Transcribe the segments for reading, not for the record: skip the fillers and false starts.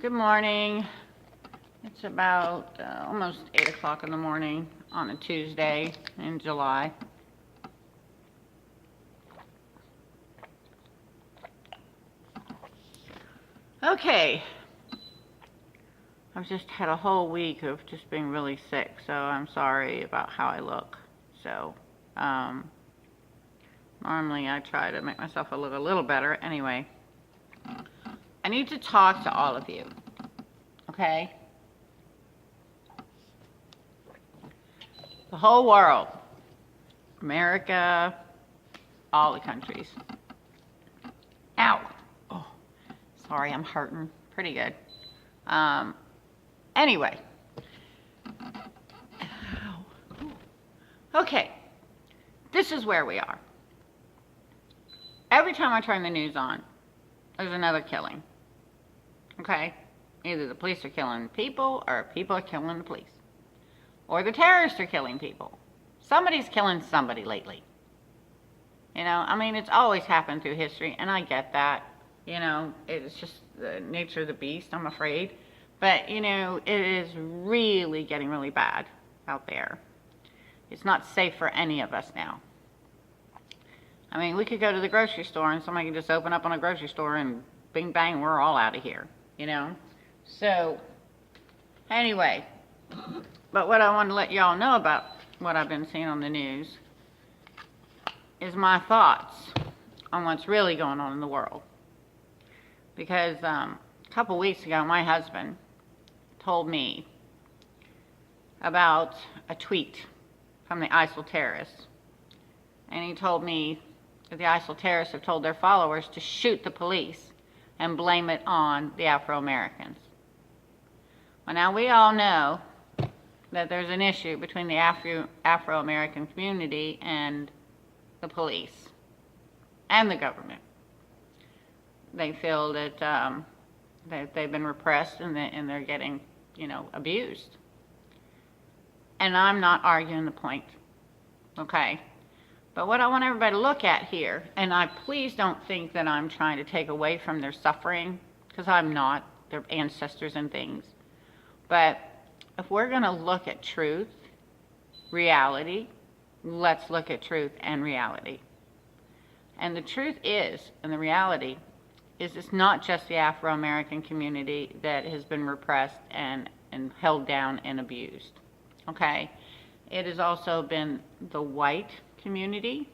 Good morning. It's about almost 8 o'clock in the morning on a Tuesday in July. Okay. I've just had a whole week of just being really sick, so I'm sorry about how I look. So, normally I try to make myself look a little better. Anyway, I need to talk to all of you, okay? The whole world, America, all the countries. Ow. Oh, sorry, I'm hurting pretty good. Anyway. Okay, this is where we are. Every time I turn the news on, there's another killing. Okay? Either the police are killing people, or people are killing the police. Or the terrorists are killing people. Somebody's killing somebody lately. You know, I mean, it's always happened through history, and I get that. You know, it's just the nature of the beast, I'm afraid. But, you know, it is really getting really bad out there. It's not safe for any of us now. I mean, we could go to the grocery store and somebody could just open up on a grocery store and bing bang, we're all out of here, you know? So, anyway, but what I want to let y'all know about what I've been seeing on the news is my thoughts on what's really going on in the world. Because a couple weeks ago, my husband told me about a tweet from the ISIL terrorists. And he told me that the ISIL terrorists have told their followers to shoot the police and blame it on the Afro-Americans. Well, now we all know that there's an issue between the Afro-American community and the police and the government. They feel that they've been repressed and they're getting, you know, abused. And I'm not arguing the point, okay? But what I want everybody to look at here, and please don't think that I'm trying to take away from their suffering, because I'm not, their ancestors and things. But if we're going to look at truth, reality, let's look at truth and reality. And the truth is, and the reality is, it's not just the Afro-American community that has been repressed and held down and abused, okay? It has also been the white community,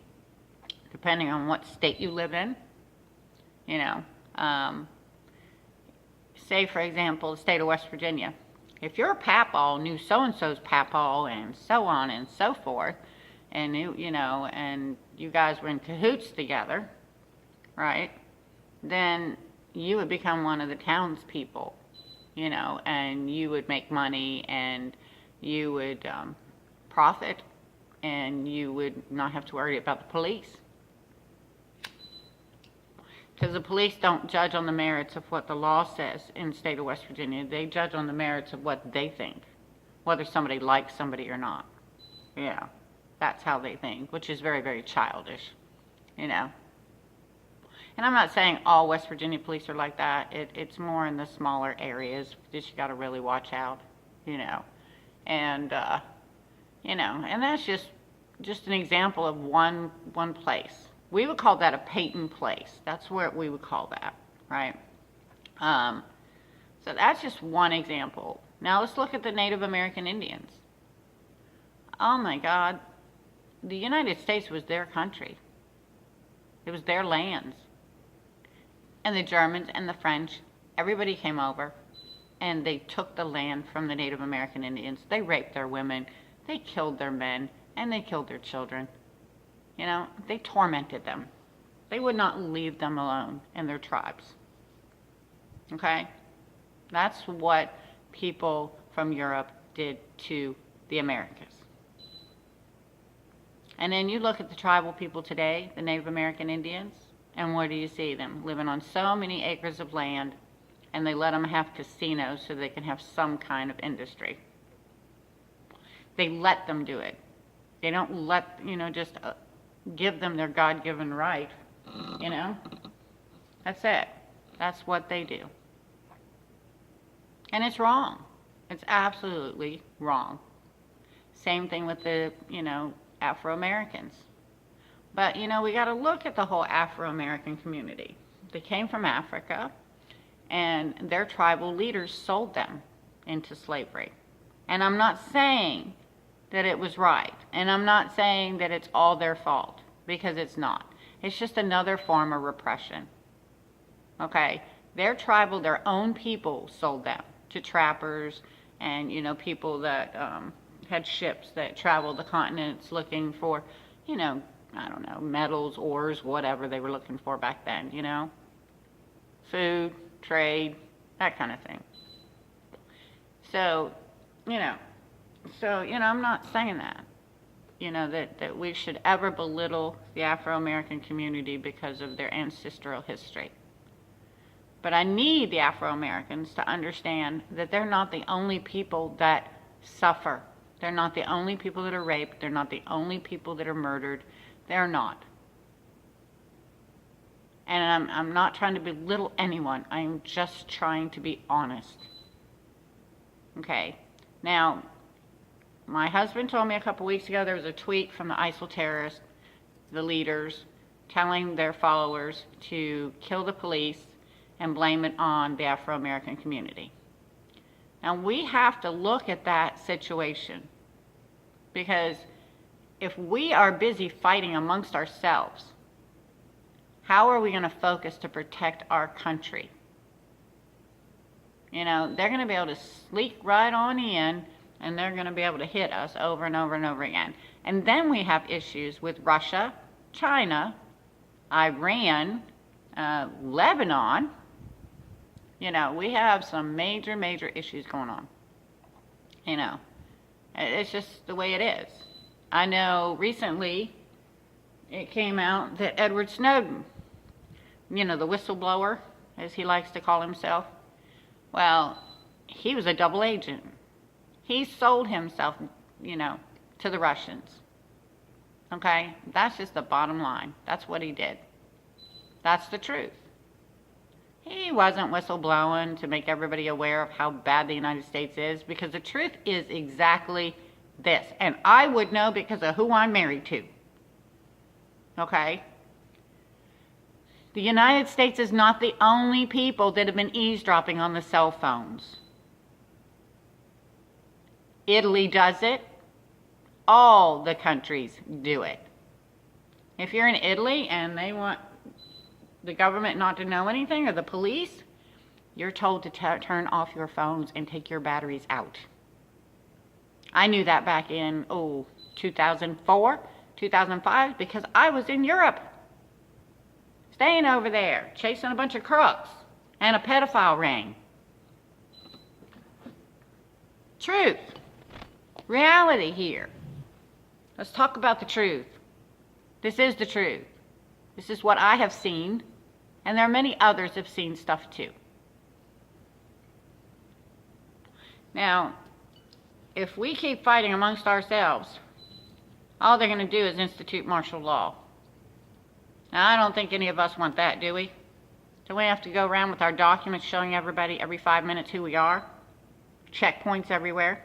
depending on what state you live in, you know. Say, for example, the state of West Virginia. If your papaw knew so-and-so's papaw and so on and so forth, and you know, and you guys were in cahoots together, right, then you would become one of the townspeople, you know, and you would make money and you would profit, and you would not have to worry about the police. Because the police don't judge on the merits of what the law says in the state of West Virginia. They judge on the merits of what they think, whether somebody likes somebody or not. Yeah, that's how they think, which is very, very childish, you know. And I'm not saying all West Virginia police are like that. It's more in the smaller areas that you got to really watch out, you know. And, you know, and that's just an example of one place. We would call that a Peyton place. That's what we would call that, right? So that's just one example. Now let's look at the Native American Indians. Oh my God, the United States was their country. It was their lands. And the Germans and the French, everybody came over and they took the land from the Native American Indians. They raped their women, they killed their men, and they killed their children. You know, they tormented them. They would not leave them alone and their tribes. Okay? That's what people from Europe did to the Americas. And then you look at the tribal people today, the Native American Indians, and what do you see them? Living on so many acres of land, and they let them have casinos so they can have some kind of industry. They let them do it. They don't let, you know, just give them their God-given right, you know? That's it. That's what they do. And it's wrong. It's absolutely wrong. Same thing with the, Afro-Americans. But, we got to look at the whole Afro-American community. They came from Africa, and their tribal leaders sold them into slavery. And I'm not saying that it was right. And I'm not saying that it's all their fault, because it's not. It's just another form of repression. Okay? Their own people sold them to trappers and, people that had ships that traveled the continents looking for, I don't know, metals, ores, whatever they were looking for back then, food, trade, that kind of thing. So, I'm not saying that, that we should ever belittle the Afro-American community because of their ancestral history. But I need the Afro-Americans to understand that they're not the only people that suffer. They're not the only people that are raped. They're not the only people that are murdered. They're not. And I'm not trying to belittle anyone. I'm just trying to be honest. Okay. Now, my husband told me a couple weeks ago there was a tweet from the ISIL terrorists, the leaders, telling their followers to kill the police and blame it on the Afro-American community. Now, we have to look at that situation, because if we are busy fighting amongst ourselves, how are we going to focus to protect our country? They're going to be able to sneak right on in, and they're going to be able to hit us over and over and over again. And then we have issues with Russia, China, Iran, Lebanon. We have some major, major issues going on. It's just the way it is. I know recently it came out that Edward Snowden, the whistleblower, as he likes to call himself, well, he was a double agent. He sold himself, to the Russians. Okay? That's just the bottom line. That's what he did. That's the truth. He wasn't whistleblowing to make everybody aware of how bad the United States is, because the truth is exactly this. And I would know because of who I'm married to. Okay? The United States is not the only people that have been eavesdropping on the cell phones. Italy does it. All the countries do it. If you're in Italy and they want the government not to know anything, or the police, you're told to turn off your phones and take your batteries out. I knew that back in 2004, 2005, because I was in Europe, staying over there, chasing a bunch of crooks and a pedophile ring. Truth. Reality here. Let's talk about the truth. This is the truth. This is what I have seen, and there are many others have seen stuff too. Now, if we keep fighting amongst ourselves, all they're going to do is institute martial law. Now, I don't think any of us want that, do we? Do we have to go around with our documents showing everybody every 5 minutes who we are? Checkpoints everywhere.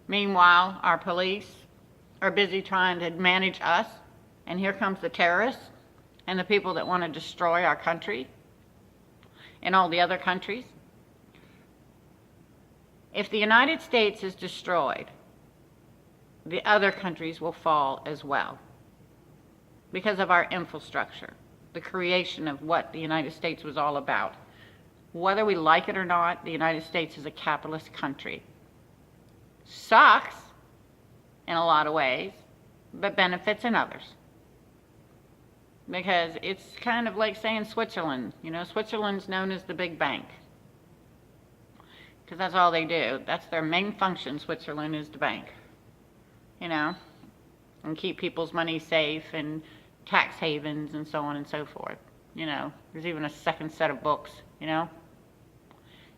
Meanwhile, our police are busy trying to manage us, and here comes the terrorists and the people that want to destroy our country and all the other countries. If the United States is destroyed, the other countries will fall as well, because of our infrastructure, the creation of what the United States was all about. Whether we like it or not, the United States is a capitalist country. Sucks in a lot of ways, but benefits in others. Because it's kind of like saying Switzerland. Switzerland's known as the big bank, because that's all they do. That's their main function. Switzerland is the bank, and keep people's money safe and tax havens and so on and so forth. There's even a second set of books.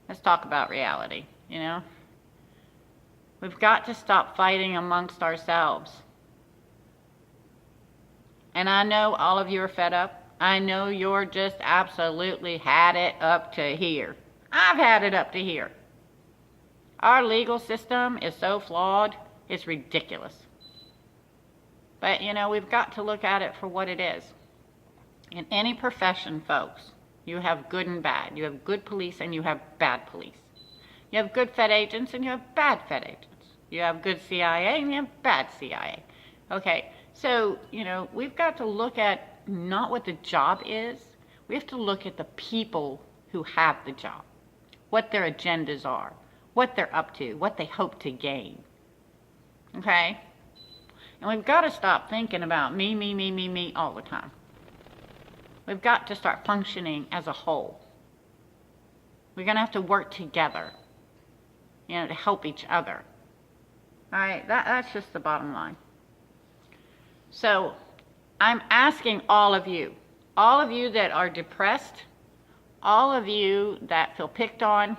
Let's talk about reality. We've got to stop fighting amongst ourselves. And I know all of you are fed up. I know you're just absolutely had it up to here. I've had it up to here. Our legal system is so flawed, it's ridiculous. But, we've got to look at it for what it is. In any profession, folks, you have good and bad. You have good police and you have bad police. You have good Fed agents and you have bad Fed agents. You have good CIA and you have bad CIA. Okay, so, we've got to look at not what the job is. We have to look at the people who have the job, what their agendas are, what they're up to, what they hope to gain. Okay? And we've got to stop thinking about me all the time. We've got to start functioning as a whole. We're going to have to work together, to help each other. All right, that's just the bottom line. So I'm asking all of you that are depressed, all of you that feel picked on,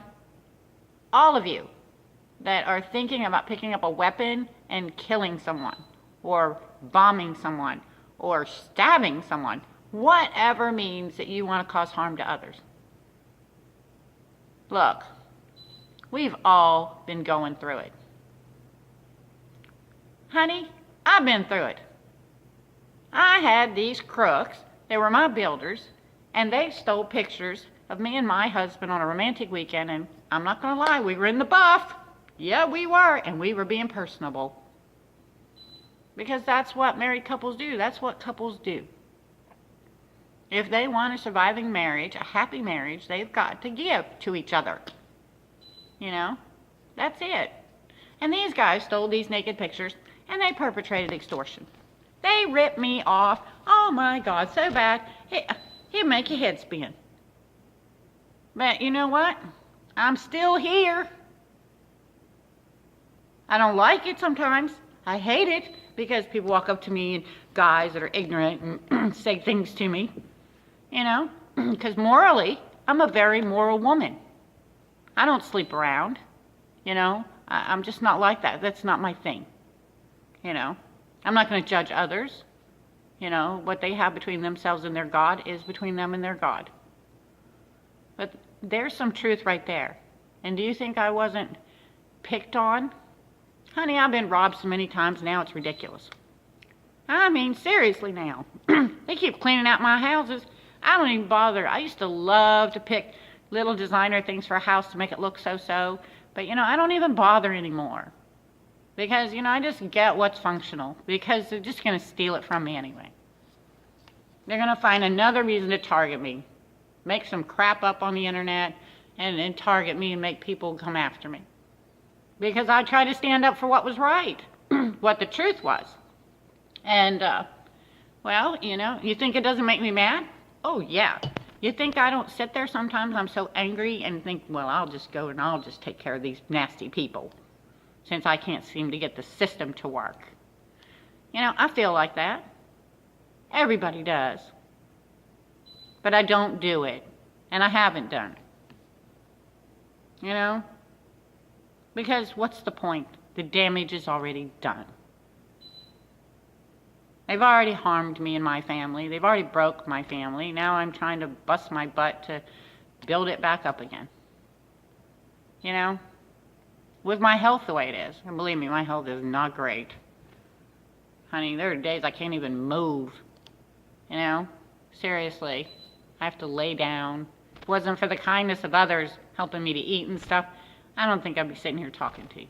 all of you that are thinking about picking up a weapon and killing someone, or bombing someone, or stabbing someone, whatever means that you want to cause harm to others. Look, we've all been going through it. Honey, I've been through it. I had these crooks, they were my builders, and they stole pictures of me and my husband on a romantic weekend, and I'm not going to lie, we were in the buff. Yeah, we were, and we were being personable. Because that's what married couples do. That's what couples do. If they want a surviving marriage, a happy marriage, they've got to give to each other. That's it. And these guys stole these naked pictures, and they perpetrated extortion. They ripped me off. Oh my God, so bad. It'd make your head spin. But you know what? I'm still here. I don't like it sometimes. I hate it because people walk up to me and guys that are ignorant and say things to me. Because morally, I'm a very moral woman. I don't sleep around. I'm just not like that. That's not my thing. I'm not going to judge others. What they have between themselves and their God is between them and their God. But there's some truth right there. And do you think I wasn't picked on? Honey, I've been robbed so many times now it's ridiculous. I mean, seriously now. They keep cleaning out my houses. I don't even bother. I used to love to pick little designer things for a house to make it look so-so. But, I don't even bother anymore. Because, I just get what's functional. Because they're just going to steal it from me anyway. They're going to find another reason to target me. Make some crap up on the internet and then target me and make people come after me. Because I tried to stand up for what was right. What the truth was. And, you think it doesn't make me mad? Oh, yeah. You think I don't sit there sometimes I'm so angry and think, well, I'll just go and I'll just take care of these nasty people. Since I can't seem to get the system to work. I feel like that. Everybody does. But I don't do it. And I haven't done it. Because what's the point? The damage is already done. They've already harmed me and my family. They've already broke my family. Now I'm trying to bust my butt to build it back up again. With my health the way it is. And believe me, my health is not great. Honey, there are days I can't even move. Seriously. I have to lay down. If it wasn't for the kindness of others helping me to eat and stuff, I don't think I'd be sitting here talking to you.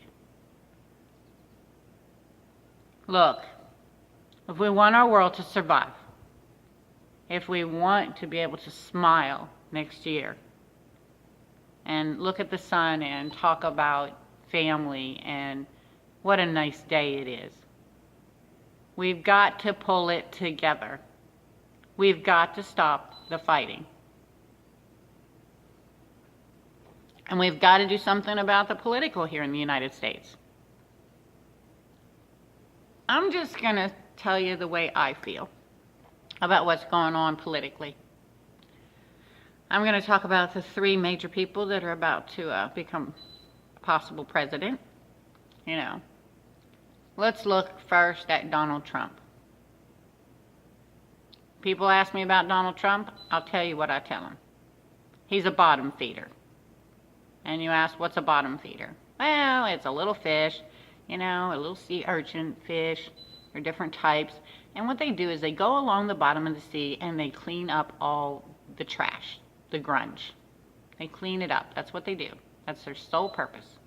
Look, if we want our world to survive, if we want to be able to smile next year and look at the sun and talk about family and what a nice day it is, we've got to pull it together. We've got to stop the fighting. And we've got to do something about the political here in the United States. I'm just going to tell you the way I feel about what's going on politically. I'm going to talk about the three major people that are about to become possible president. Let's look first at Donald Trump. People ask me about Donald Trump, I'll tell you what I tell them. He's a bottom feeder. And you ask, what's a bottom feeder? Well, it's a little fish, a little sea urchin fish, or different types. And what they do is they go along the bottom of the sea and they clean up all the trash, the grunge. They clean it up. That's what they do. That's their sole purpose.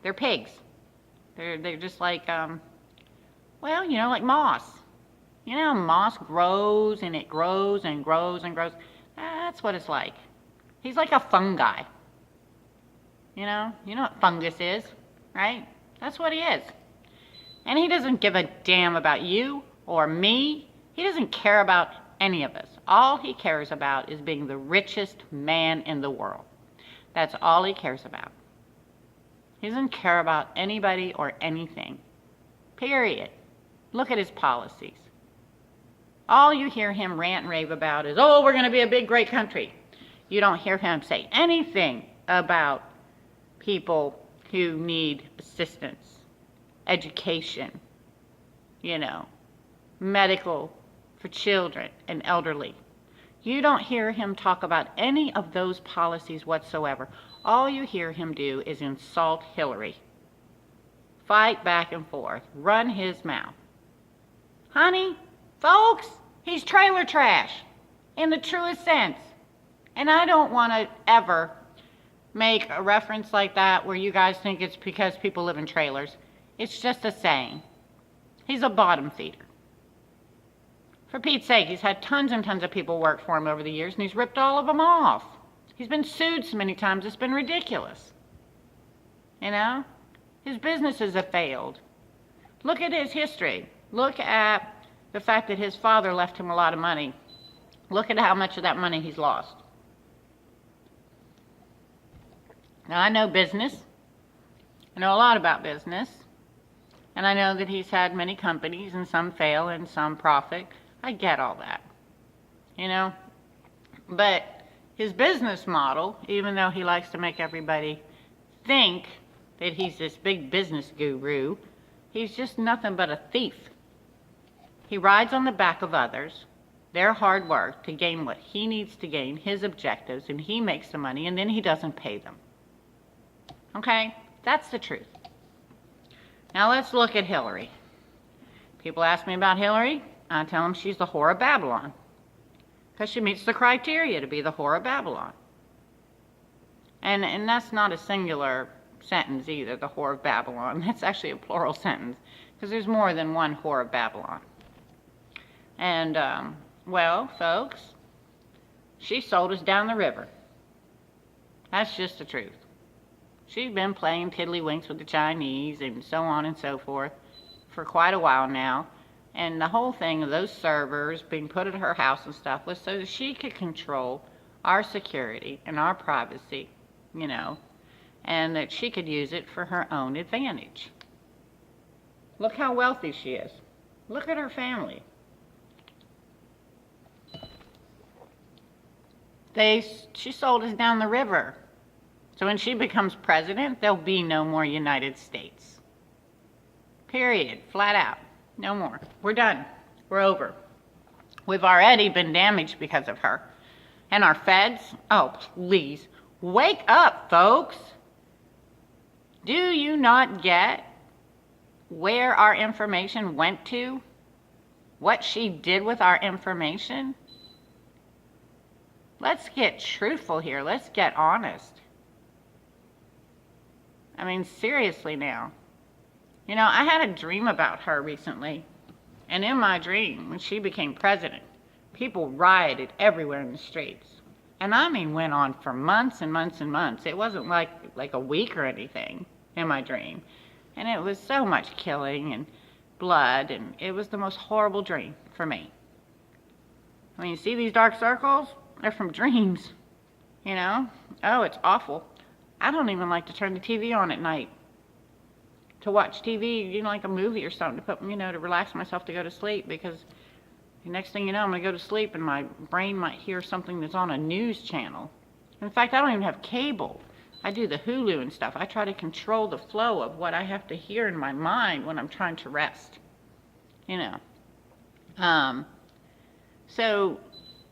They're pigs. They're just like, like moss. Moss grows and it grows and grows and grows. That's what it's like. He's like a fungi. You know what fungus is, right? That's what he is. And he doesn't give a damn about you or me. He doesn't care about any of us. All he cares about is being the richest man in the world. That's all he cares about. He doesn't care about anybody or anything. Period. Look at his policies. All you hear him rant and rave about is, oh, we're going to be a big, great country. You don't hear him say anything about people who need assistance, education, medical for children and elderly. You don't hear him talk about any of those policies whatsoever. All you hear him do is insult Hillary. Fight back and forth. Run his mouth. Honey, folks, he's trailer trash in the truest sense. And I don't want to ever make a reference like that where you guys think it's because people live in trailers. It's just a saying. He's a bottom feeder. For Pete's sake, he's had tons and tons of people work for him over the years, and he's ripped all of them off. He's been sued so many times, it's been ridiculous. His businesses have failed. Look at his history. Look at the fact that his father left him a lot of money. Look at how much of that money he's lost. Now, I know business. I know a lot about business. And I know that he's had many companies, and some fail and some profit. I get all that. But his business model, even though he likes to make everybody think that he's this big business guru, he's just nothing but a thief. He rides on the back of others, their hard work, to gain what he needs to gain, his objectives, and he makes the money, and then he doesn't pay them. Okay? That's the truth. Now let's look at Hillary. People ask me about Hillary. I tell them she's the whore of Babylon, because she meets the criteria to be the whore of Babylon. And that's not a singular sentence either, the whore of Babylon. That's actually a plural sentence, because there's more than one whore of Babylon. And, folks, she sold us down the river. That's just the truth. She's been playing tiddlywinks with the Chinese and so on and so forth for quite a while now. And the whole thing of those servers being put at her house and stuff was so that she could control our security and our privacy, and that she could use it for her own advantage. Look how wealthy she is. Look at her family. She sold us down the river. So when she becomes president, there'll be no more United States. Period. Flat out. No more. We're done. We're over. We've already been damaged because of her. And our feds? Oh, please. Wake up, folks. Do you not get where our information went to? What she did with our information? Let's get truthful here. Let's get honest. I mean, seriously now. I had a dream about her recently. And in my dream, when she became president, people rioted everywhere in the streets. And I mean, went on for months and months and months. It wasn't like a week or anything in my dream. And it was so much killing and blood, and it was the most horrible dream for me. I mean, you see these dark circles? They're from dreams. Oh, it's awful. I don't even like to turn the TV on at night to watch TV, like a movie or something, to put, to relax myself to go to sleep, because the next thing you know, I'm going to go to sleep and my brain might hear something that's on a news channel. In fact, I don't even have cable. I do the Hulu and stuff. I try to control the flow of what I have to hear in my mind when I'm trying to rest. So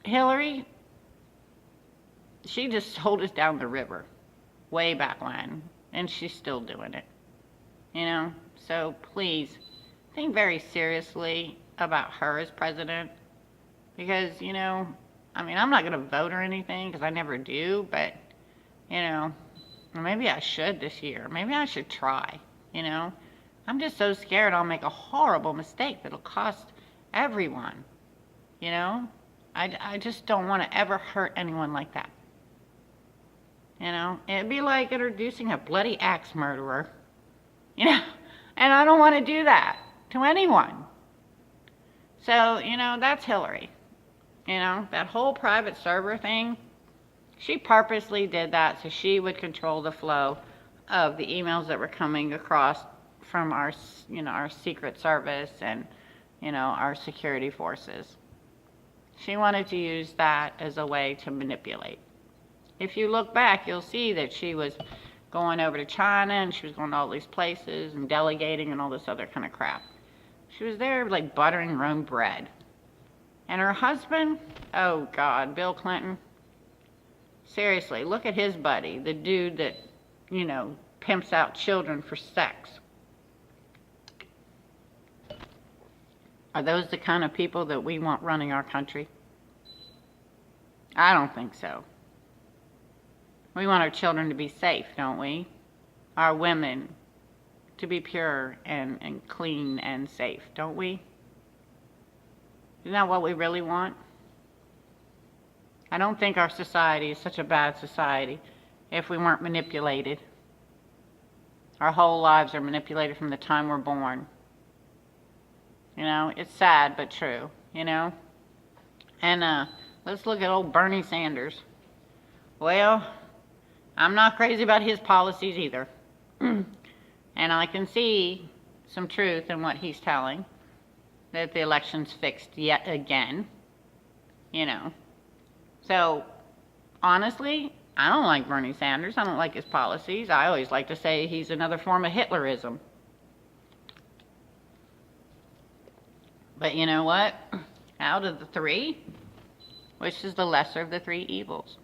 Hillary, she just sold us down the river. way back when, and she's still doing it. You know, so please think very seriously about her as president, because, you know, I mean, I'm not going to vote or anything because I never do, but, you know, maybe I should this year. Maybe I should try, you know. I'm just so scared I'll make a horrible mistake that'll cost everyone, you know. I just don't want to ever hurt anyone like that. You know, it'd be like introducing a bloody axe murderer, you know, and I don't want to do that to anyone. So, you know, that's Hillary. You know, that whole private server thing, she purposely did that so she would control the flow of the emails that were coming across from our, you know, our Secret Service and, you know, our security forces. She wanted to use that as a way to manipulate. If you look back, you'll see that she was going over to China and she was going to all these places and delegating and all this other kind of crap. She was there like buttering her own bread. And her husband, oh God, Bill Clinton. Seriously, look at his buddy, the dude that, you know, pimps out children for sex. Are those the kind of people that we want running our country? I don't think so. We want our children to be safe, don't we? Our women to be pure and clean and safe, don't we? Isn't that what we really want? I don't think our society is such a bad society if we weren't manipulated. Our whole lives are manipulated from the time we're born. You know, it's sad but true, you know? And let's look at old Bernie Sanders. Well, I'm not crazy about his policies either. And I can see some truth in what he's telling, that the election's fixed yet again, you know. So, honestly, I don't like Bernie Sanders. I don't like his policies. I always like to say he's another form of Hitlerism. But you know what? Out of the three, which is the lesser of the three evils?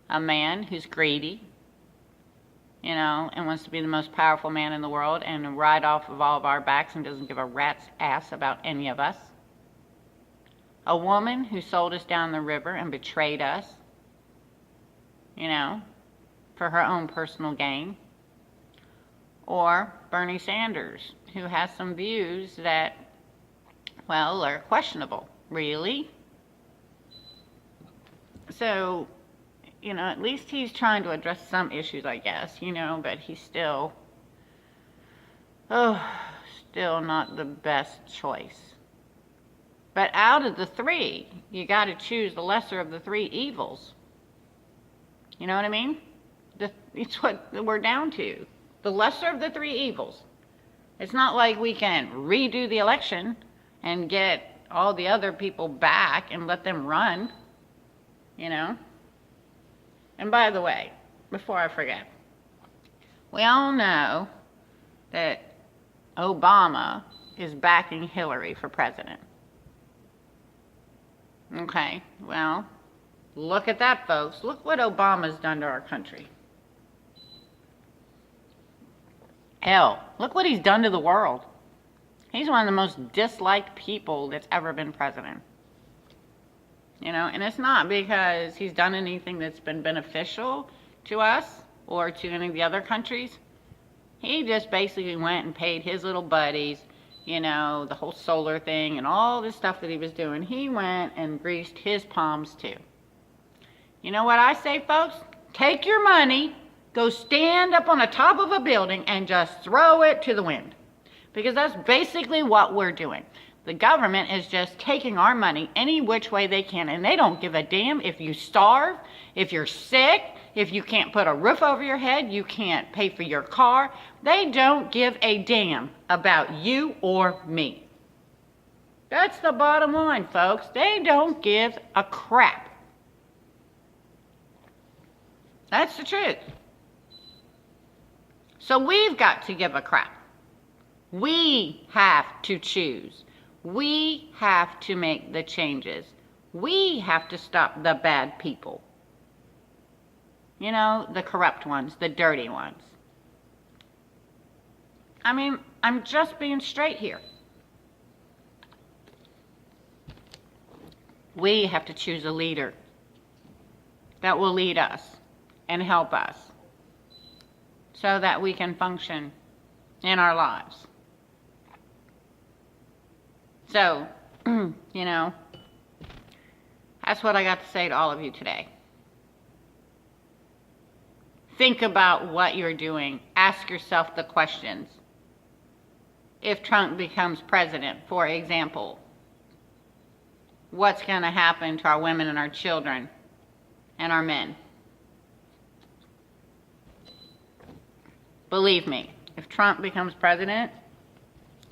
A man who's greedy, you know, and wants to be the most powerful man in the world and ride off of all of our backs and doesn't give a rat's ass about any of us. A woman who sold us down the river and betrayed us, you know, for her own personal gain. Or Bernie Sanders, who has some views that, well, are questionable. Really? So, you know, at least he's trying to address some issues, I guess, you know, but he's still, still not the best choice. But out of the three, you got to choose the lesser of the three evils. You know what I mean? It's what we're down to. The lesser of the three evils. It's not like we can redo the election and get all the other people back and let them run, you know? And by the way, before I forget, we all know that Obama is backing Hillary for president. Okay, well, look at that, folks. Look what Obama's done to our country. Hell, look what he's done to the world. He's one of the most disliked people that's ever been president. You know, and it's not because he's done anything that's been beneficial to us or to any of the other countries. He just basically went and paid his little buddies, you know, the whole solar thing and all this stuff that he was doing. He went and greased his palms too. You know what I say, folks? Take your money, go stand up on the top of a building and just throw it to the wind. Because that's basically what we're doing. The government is just taking our money any which way they can, and they don't give a damn if you starve, if you're sick, if you can't put a roof over your head, you can't pay for your car. They don't give a damn about you or me. That's the bottom line, folks. They don't give a crap. That's the truth. So we've got to give a crap. We have to choose. We have to make the changes. We have to stop the bad people. You know, the corrupt ones, the dirty ones. I mean, I'm just being straight here. We have to choose a leader that will lead us and help us so that we can function in our lives. So, you know, that's what I got to say to all of you today. Think about what you're doing. Ask yourself the questions. If Trump becomes president, for example, what's going to happen to our women and our children and our men? Believe me, if Trump becomes president,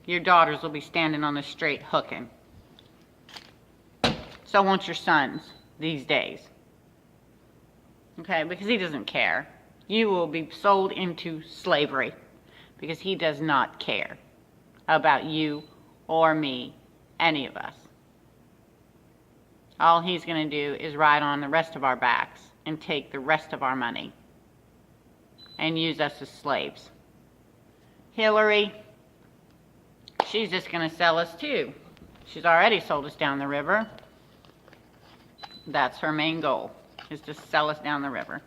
your daughters will be standing on the street hooking. So won't your sons these days. Okay, because he doesn't care. You will be sold into slavery because he does not care about you or me, any of us. All he's going to do is ride on the rest of our backs and take the rest of our money and use us as slaves. Hillary, she's just going to sell us too. She's already sold us down the river. That's her main goal, is to sell us down the river.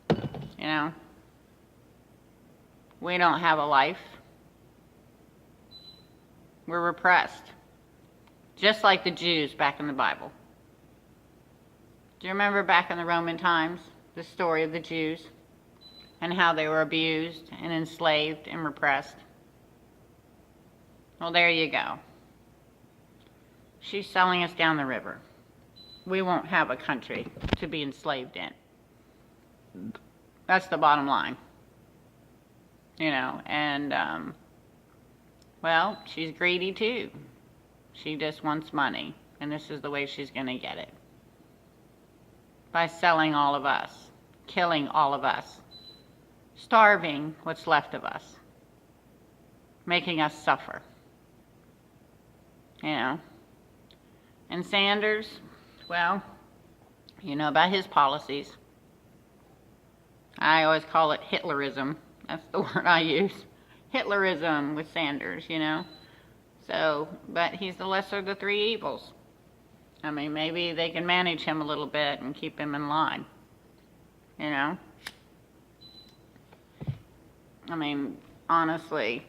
You know, we don't have a life. We're repressed. Just like the Jews back in the Bible. Do you remember back in the Roman times, the story of the Jews and how they were abused and enslaved and repressed? Well, there you go. She's selling us down the river. We won't have a country to be enslaved in. That's the bottom line. You know, and, well, she's greedy too. She just wants money, and this is the way she's going to get it. By selling all of us, killing all of us, starving what's left of us, making us suffer. You know. And Sanders, well, you know about his policies. I always call it Hitlerism. That's the word I use. Hitlerism with Sanders, you know. So, but he's the lesser of the three evils. I mean, maybe they can manage him a little bit and keep him in line, you know. I mean, honestly,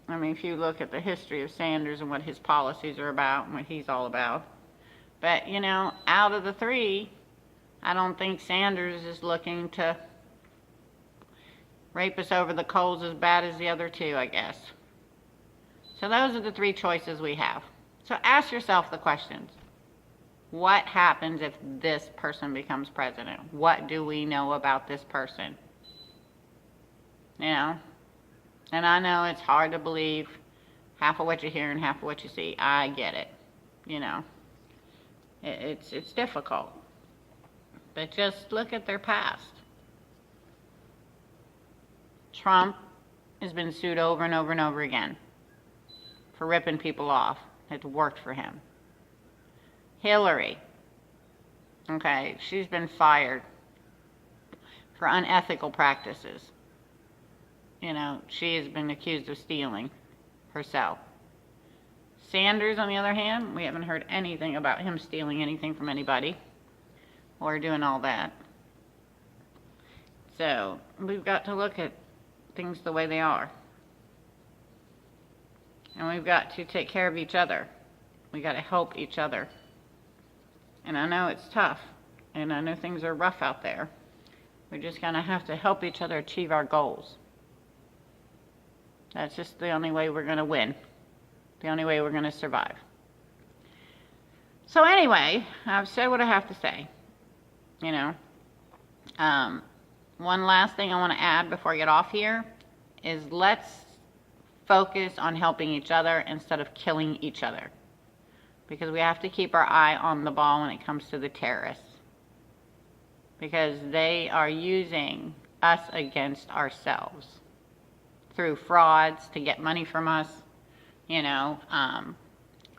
I mean, if you look at the history of Sanders and what his policies are about and what he's all about. But, you know, out of the three, I don't think Sanders is looking to rape us over the coals as bad as the other two, I guess. So those are the three choices we have. So ask yourself the questions. What happens if this person becomes president? What do we know about this person? You know? And I know it's hard to believe half of what you hear and half of what you see. I get it. You know? It's difficult. But just look at their past. Trump has been sued over and over and over again for ripping people off. It's worked for him. Hillary, okay, she's been fired for unethical practices. You know, she has been accused of stealing herself. Sanders, on the other hand, we haven't heard anything about him stealing anything from anybody or doing all that. So we've got to look at things the way they are. And we've got to take care of each other. We got to help each other. And I know it's tough, and I know things are rough out there. We're just going to have to help each other achieve our goals. That's just the only way we're going to win. The only way we're going to survive. So anyway, I've said what I have to say. You know, one last thing I want to add before I get off here is let's focus on helping each other instead of killing each other. Because we have to keep our eye on the ball when it comes to the terrorists. Because they are using us against ourselves through frauds to get money from us, you know,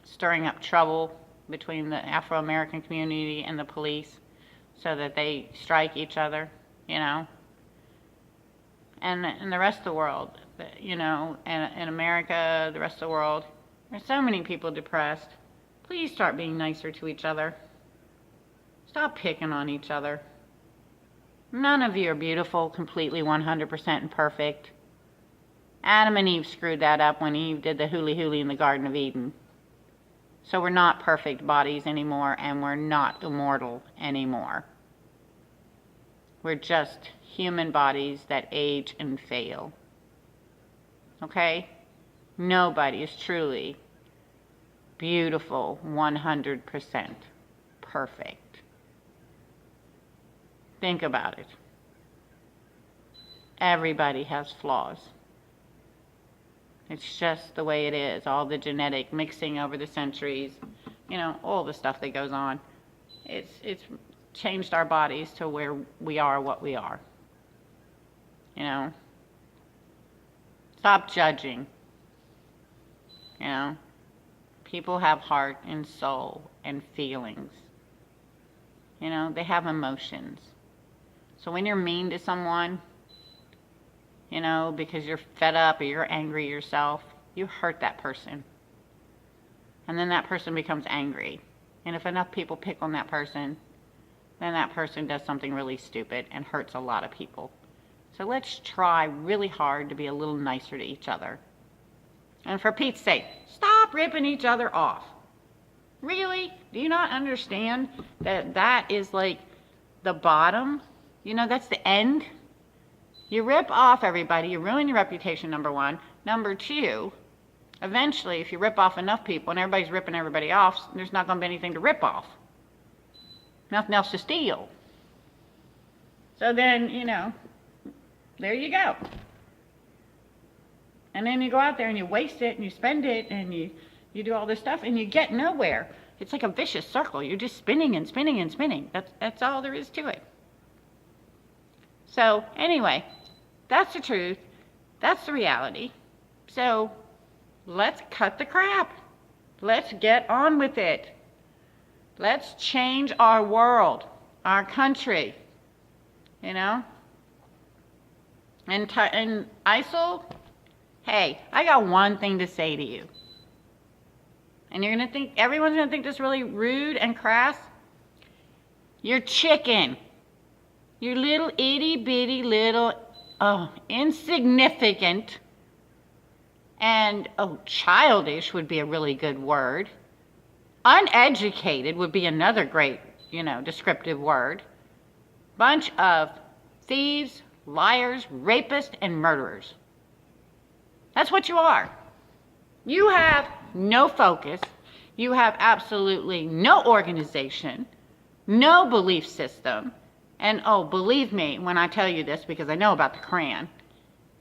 stirring up trouble between the Afro-American community and the police. so that they strike each other, you know. And the rest of the world, you know, and in America, the rest of the world, there's so many people depressed. Please start being nicer to each other. Stop picking on each other. None of you are beautiful, completely 100% and perfect. Adam and Eve screwed that up when Eve did the hooly-hooly in the Garden of Eden. So we're not perfect bodies anymore, and we're not immortal anymore. We're just human bodies that age and fail. Okay? Nobody is truly beautiful 100% perfect. Think about it. Everybody has flaws. It's just the way it is. All the genetic mixing over the centuries, you know, all the stuff that goes on. It's changed our bodies to where we are what we are. You know? Stop judging. You know? People have heart and soul and feelings. You know, they have emotions. So when you're mean to someone, you know, because you're fed up or you're angry yourself, you hurt that person. And then that person becomes angry. And if enough people pick on that person, then that person does something really stupid and hurts a lot of people. So let's try really hard to be a little nicer to each other. And for Pete's sake, stop ripping each other off. Really? Do you not understand that that is like the bottom? You know, that's the end. You rip off everybody, you ruin your reputation, number one. Number two, eventually, if you rip off enough people and everybody's ripping everybody off, there's not going to be anything to rip off. Nothing else to steal. So then, you know, there you go. And then you go out there and you waste it and you spend it and you do all this stuff and you get nowhere. It's like a vicious circle. You're just spinning and spinning and spinning. That's all there is to it. So anyway, that's the truth. That's the reality. So let's cut the crap. Let's get on with it. Let's change our world, our country, you know. And ISIL, hey, I got one thing to say to you. And you're going to think, everyone's going to think this really rude and crass. You're chicken. You're little itty bitty little, insignificant, and, childish would be a really good word. Uneducated would be another great, you know, descriptive word. Bunch of thieves, liars, rapists, and murderers. That's what you are. You have no focus. You have absolutely no organization, no belief system. And believe me when I tell you this, because I know about the Quran,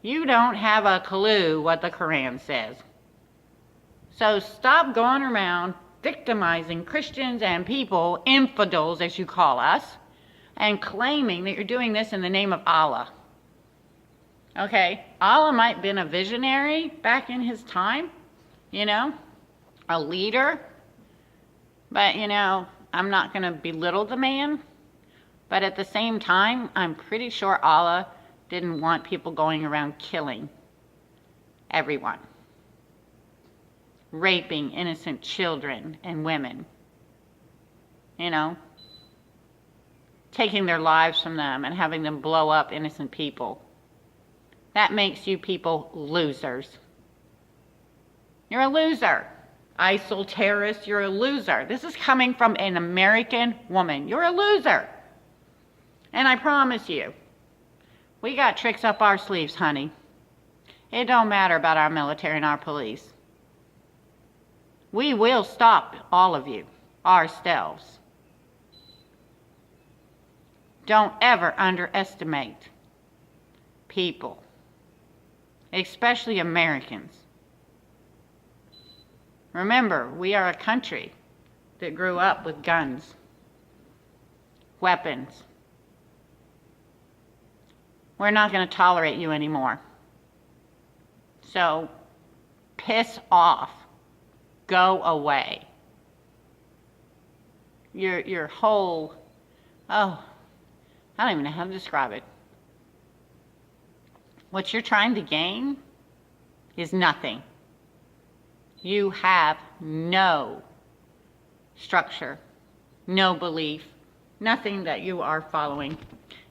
you don't have a clue what the Quran says. So stop going around victimizing Christians and people, infidels as you call us, and claiming that you're doing this in the name of Allah. Okay, Allah might have been a visionary back in his time, you know, a leader, but, you know, I'm not going to belittle the man. But at the same time, I'm pretty sure Allah didn't want people going around killing everyone, raping innocent children and women, you know, taking their lives from them and having them blow up innocent people. That makes you people losers. You're a loser. ISIL terrorist, you're a loser. This is coming from an American woman. You're a loser. And I promise you, we got tricks up our sleeves, honey. It don't matter about our military and our police. We will stop all of you, ourselves. Don't ever underestimate people, especially Americans. Remember, we are a country that grew up with guns, weapons. We're not going to tolerate you anymore. So, piss off. Go away. Your whole, I don't even know how to describe it. What you're trying to gain is nothing. You have no structure, no belief, nothing that you are following.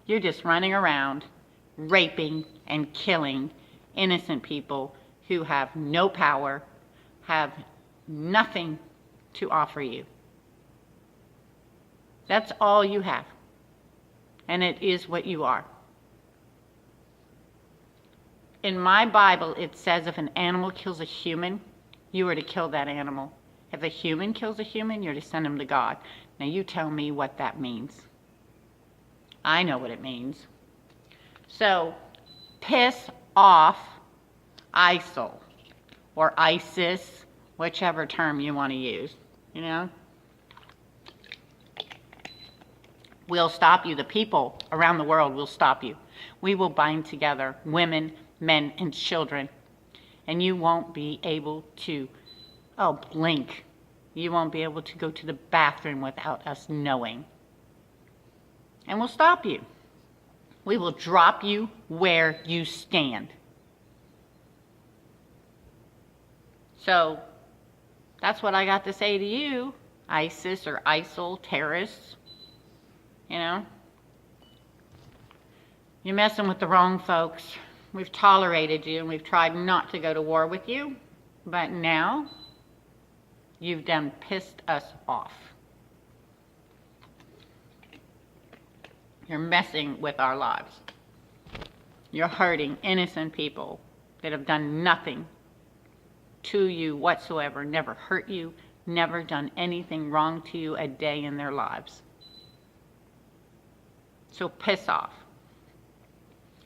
You're just running around, raping and killing innocent people who have no power, have nothing to offer you. That's all you have. And it is what you are. In my Bible, it says if an animal kills a human, you are to kill that animal. If a human kills a human, you're to send him to God. Now you tell me what that means. I know what it means. So, piss off ISIL or ISIS, whichever term you want to use, you know? We'll stop you. The people around the world will stop you. We will bind together women, men, and children. And you won't be able to, blink. You won't be able to go to the bathroom without us knowing. And we'll stop you. We will drop you where you stand. So, that's what I got to say to you, ISIS or ISIL terrorists. You know? You're messing with the wrong folks. We've tolerated you and we've tried not to go to war with you, but now you've done pissed us off. You're messing with our lives. You're hurting innocent people that have done nothing to you whatsoever, never hurt you, never done anything wrong to you a day in their lives. So piss off.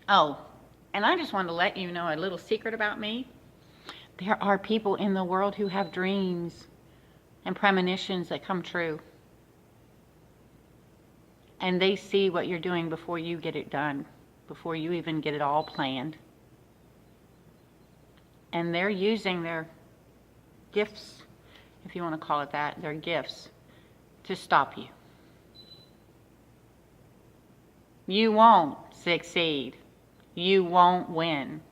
Oh, and I just wanted to let you know a little secret about me. There are people in the world who have dreams and premonitions that come true. And they see what you're doing before you get it done, before you even get it all planned. And they're using their gifts, if you want to call it that, their gifts, to stop you. You won't succeed. You won't win.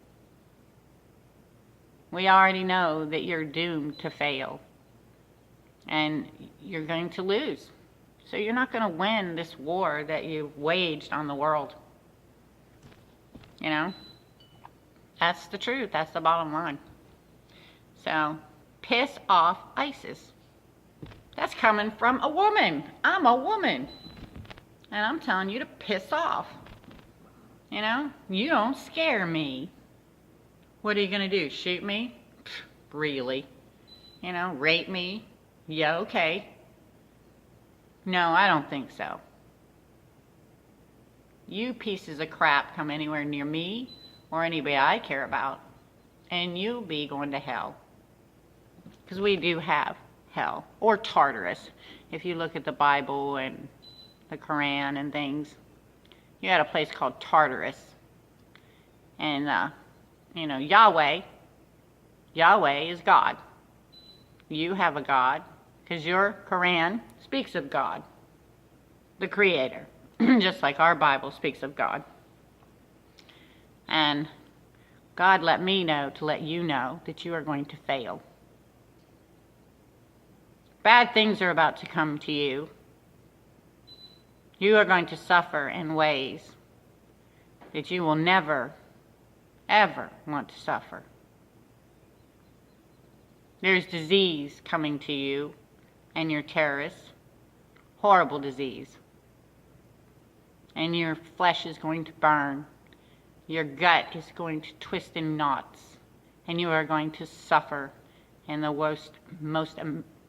We already know that you're doomed to fail. And you're going to lose. So you're not going to win this war that you've waged on the world. You know? That's the truth. That's the bottom line. So, piss off ISIS. That's coming from a woman. I'm a woman. And I'm telling you to piss off. You know? You don't scare me. What are you going to do? Shoot me? Really? You know, rape me? Yeah, okay. No, I don't think so. You pieces of crap come anywhere near me or anybody I care about, and you'll be going to hell. Because we do have hell, or Tartarus. If you look at the Bible and the Quran and things, you had a place called Tartarus. And, you know, Yahweh is God. You have a God, because your Quran speaks of God, the Creator, just like our Bible speaks of God. And God let me know to let you know that you are going to fail. Bad things are about to come to you. You are going to suffer in ways that you will never, ever want to suffer. There's disease coming to you and your terrorists. Horrible disease. And your flesh is going to burn. Your gut is going to twist in knots. And you are going to suffer in the most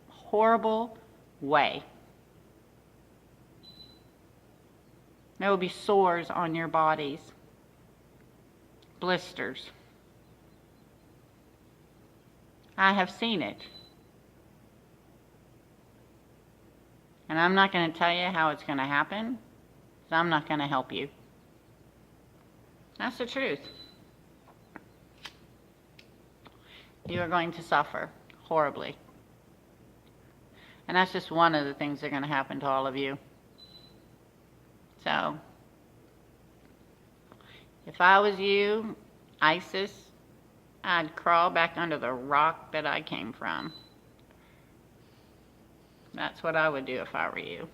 horrible way. There will be sores on your bodies. Blisters. I have seen it. And I'm not going to tell you how it's going to happen, because I'm not going to help you. That's the truth. You are going to suffer horribly. And that's just one of the things that are going to happen to all of you. So, If I was you, ISIS, I'd crawl back under the rock that I came from. That's what I would do if I were you.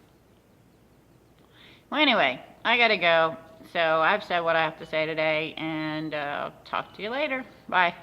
Well, anyway, I gotta go. So I've said what I have to say today, and talk to you later. Bye.